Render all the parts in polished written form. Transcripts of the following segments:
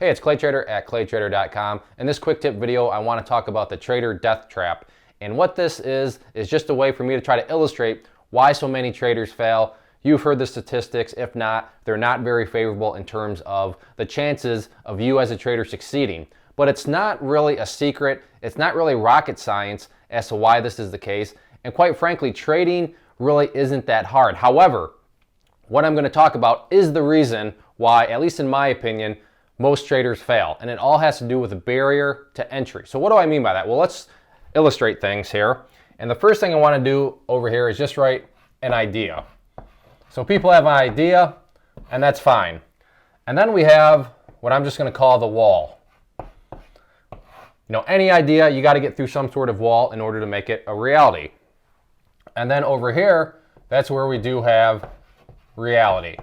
Hey, it's Clay Trader at claytrader.com. In this quick tip video, I want to talk about the trader death trap. And what this is just a way for me to try to illustrate why so many traders fail. You've heard the statistics. If not, they're not very favorable in terms of the chances of you as a trader succeeding. But it's not really a secret. It's not really rocket science as to why this is the case. And quite frankly, trading really isn't that hard. However, what I'm going to talk about is the reason why, at least in my opinion, most traders fail. And it all has to do with the barrier to entry. So what do I mean by that? Well, let's illustrate things here. And the first thing I want to do over here is just write an idea. So people have an idea, and that's fine. And then we have what I'm just going to call the wall. You know, any idea, you got to get through some sort of wall in order to make it a reality. And then over here, that's where we do have reality.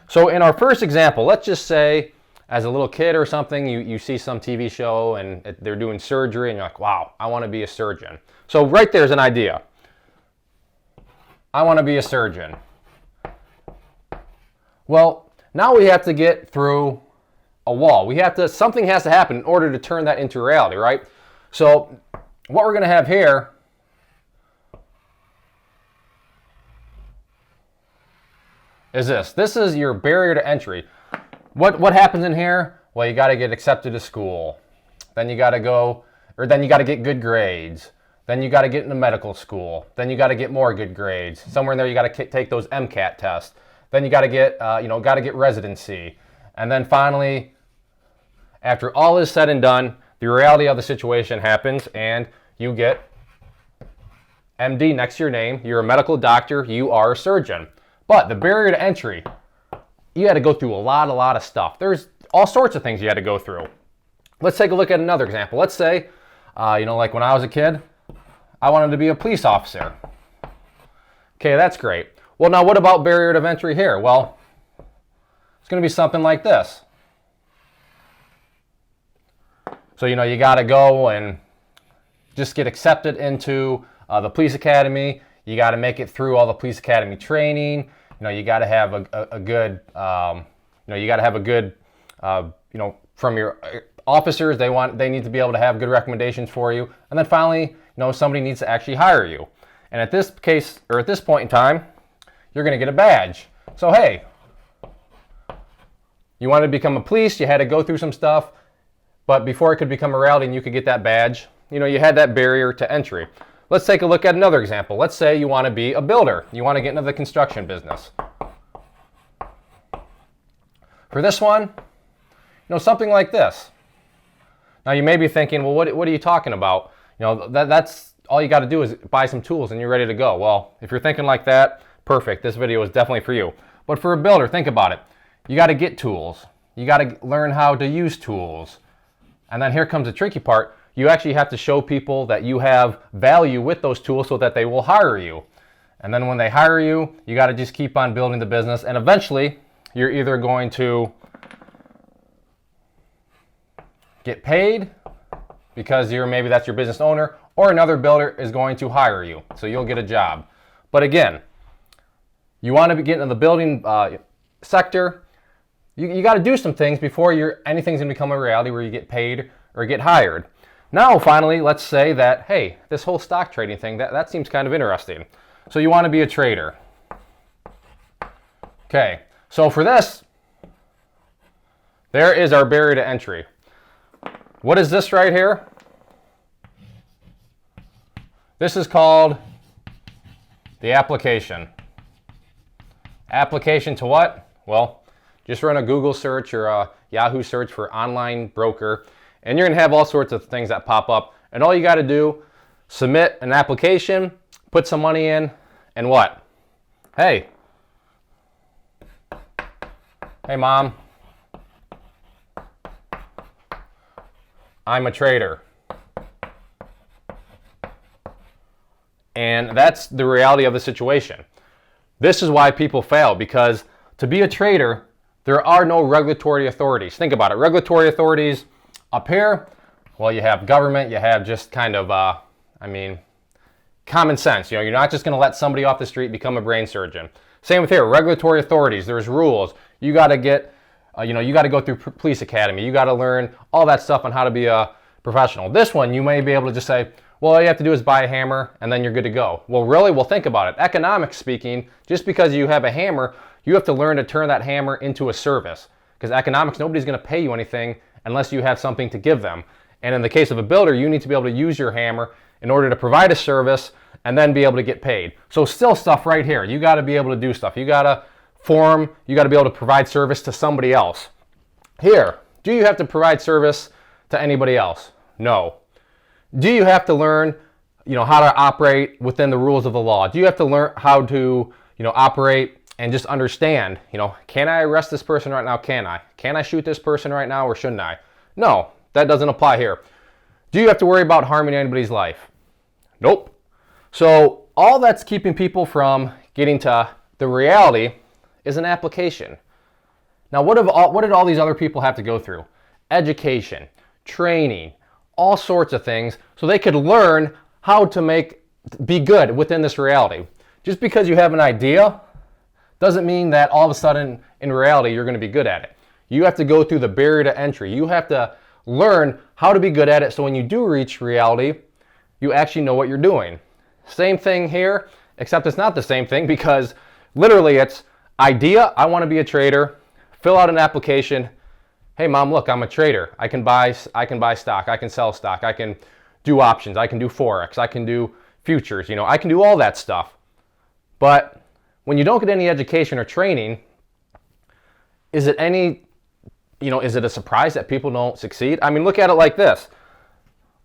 So in our first example, let's just say as a little kid or something, you see some TV show and they're doing surgery and you're like, wow, I want to be a surgeon. So right there's an idea. I want to be a surgeon. Well, now we have to get through a wall. Something has to happen in order to turn that into reality, right? So what we're going to have here is this. This is your barrier to entry. What happens in here? Well, you got to get accepted to school. Then you got to get good grades. Then you got to get into medical school. Then you got to get more good grades. Somewhere in there you got to take those MCAT tests. Then you got to get residency. And then finally, after all is said and done, the reality of the situation happens and you get MD next to your name. You're a medical doctor. You are a surgeon. But the barrier to entry, you had to go through a lot of stuff. There's all sorts of things you had to go through. Let's take a look at another example. Let's say, like when I was a kid, I wanted to be a police officer. Okay, that's great. Well, now what about barrier to entry here? Well, it's going to be something like this. So, you got to go and just get accepted into the police academy. You got to make it through all the police academy training. You got to have a good, from your officers, they need to be able to have good recommendations for you. And then finally, somebody needs to actually hire you. And at this case, or at this point in time, you're going to get a badge. So, hey, you wanted to become a police, you had to go through some stuff, but before it could become a reality and you could get that badge, you had that barrier to entry. Let's take a look at another example. Let's say you want to be a builder. You want to get into the construction business. For this one, something like this. Now you may be thinking, well, what are you talking about? That's all you got to do is buy some tools and you're ready to go. Well, if you're thinking like that, perfect. This video is definitely for you. But for a builder, think about it. You got to get tools. You got to learn how to use tools. And then here comes the tricky part. You actually have to show people that you have value with those tools so that they will hire you. And then when they hire you, you got to just keep on building the business. And eventually, you're either going to get paid because maybe that's your business owner, or another builder is going to hire you. So you'll get a job. But again, you want to get into the building sector. You got to do some things before anything's going to become a reality where you get paid or get hired. Now, finally, let's say that, hey, this whole stock trading thing, that seems kind of interesting. So you want to be a trader. Okay, so for this, there is our barrier to entry. What is this right here? This is called the application. Application to what? Well, just run a Google search or a Yahoo search for online broker, and you're going to have all sorts of things that pop up. And all you got to do, submit an application, put some money in, and what? Hey, Mom, I'm a trader. And that's the reality of the situation. This is why people fail, because to be a trader, there are no regulatory authorities. Think about it. Regulatory authorities up here, well, you have government, you have just kind of, common sense. You're not just going to let somebody off the street become a brain surgeon. Same with here, regulatory authorities. There's rules. You got to get You got to go through police academy. You got to learn all that stuff on how to be a professional. This one, you may be able to just say, well, all you have to do is buy a hammer and then you're good to go. Well, really? Well, think about it. Economics speaking, just because you have a hammer, you have to learn to turn that hammer into a service. Because economics, nobody's going to pay you anything unless you have something to give them. And in the case of a builder, you need to be able to use your hammer in order to provide a service and then be able to get paid. So still stuff right here. You got to be able to do stuff. You got to form, you got to be able to provide service to somebody else. Here, do you have to provide service to anybody else? No. Do you have to learn, how to operate within the rules of the law? Do you have to learn how to, operate and just understand, can I arrest this person right now? Can I? Can I shoot this person right now or shouldn't I? No, that doesn't apply here. Do you have to worry about harming anybody's life? Nope. So all that's keeping people from getting to the reality is an application. Now, what did all these other people have to go through? Education, training, all sorts of things, so they could learn how to be good within this reality. Just because you have an idea doesn't mean that all of a sudden in reality you're going to be good at it. You have to go through the barrier to entry. You have to learn how to be good at it, so when you do reach reality, you actually know what you're doing. Same thing here, except it's not the same thing, because literally it's idea, I want to be a trader, fill out an application. Hey mom, look, I'm a trader. I can buy stock, I can sell stock, I can do options, I can do Forex, I can do futures, I can do all that stuff. But when you don't get any education or training, is it a surprise that people don't succeed? I mean, look at it like this.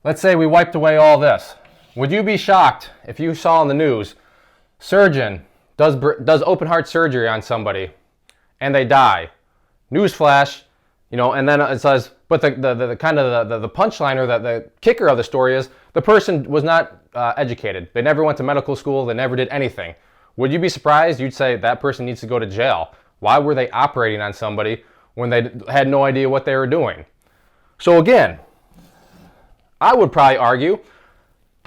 Let's say we wiped away all this. Would you be shocked if you saw in the news, surgeon does open heart surgery on somebody and they die? Newsflash, and then it says, but the kind of the punchline or the kicker of the story is the person was not educated. They never went to medical school. They never did anything. Would you be surprised? You'd say that person needs to go to jail. Why were they operating on somebody when they had no idea what they were doing? So again, I would probably argue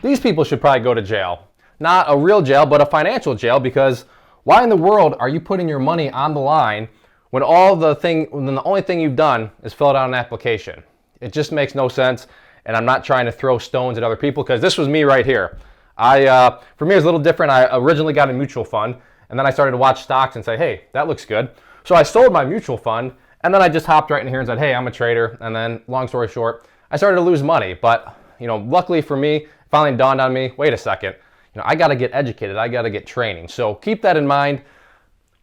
these people should probably go to jail. Not a real jail, but a financial jail, because why in the world are you putting your money on the line when the only thing you've done is filled out an application? It just makes no sense, and I'm not trying to throw stones at other people, because this was me right here. For me, it was a little different. I originally got a mutual fund, and then I started to watch stocks and say, hey, that looks good. So I sold my mutual fund, and then I just hopped right in here and said, hey, I'm a trader. And then, long story short, I started to lose money. But, luckily for me, it finally dawned on me, wait a second, I got to get educated. I got to get training. So keep that in mind.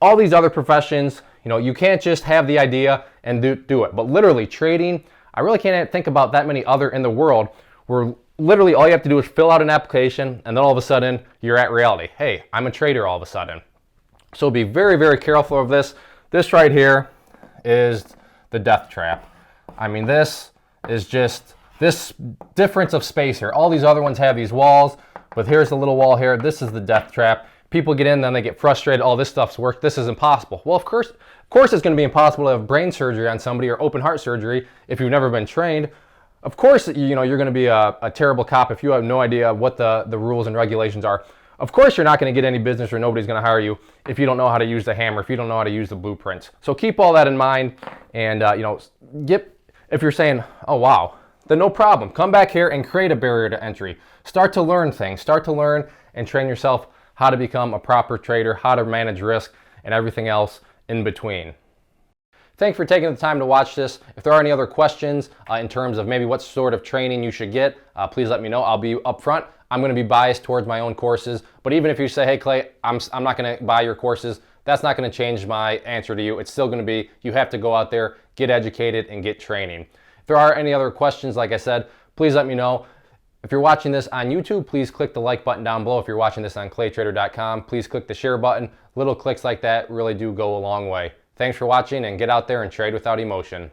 All these other professions, you can't just have the idea and do it. But literally, trading, I really can't think about that many other in the world where literally all you have to do is fill out an application, and then all of a sudden you're at reality. Hey, I'm a trader all of a sudden. So be very, very careful of this. This right here is the death trap. I mean, this is just this difference of space here. All these other ones have these walls, but here's the little wall here. This is the death trap. People get in, then they get frustrated. Oh, this stuff's work. This is impossible. Well, of course it's going to be impossible to have brain surgery on somebody or open heart surgery if you've never been trained. Of course, you're going to be a terrible cop if you have no idea what the rules and regulations are. Of course, you're not going to get any business, or nobody's going to hire you if you don't know how to use the hammer, if you don't know how to use the blueprints. So keep all that in mind, and if you're saying, oh wow, then no problem. Come back here and create a barrier to entry. Start to learn things. Start to learn and train yourself how to become a proper trader, how to manage risk, and everything else in between. Thanks for taking the time to watch this. If there are any other questions in terms of maybe what sort of training you should get, please let me know. I'll be upfront. I'm going to be biased towards my own courses, but even if you say, hey Clay, I'm not going to buy your courses, that's not going to change my answer to you. It's still going to be, you have to go out there, get educated, and get training. If there are any other questions, like I said, please let me know. If you're watching this on YouTube, please click the like button down below. If you're watching this on claytrader.com, please click the share button. Little clicks like that really do go a long way. Thanks for watching, and get out there and trade without emotion.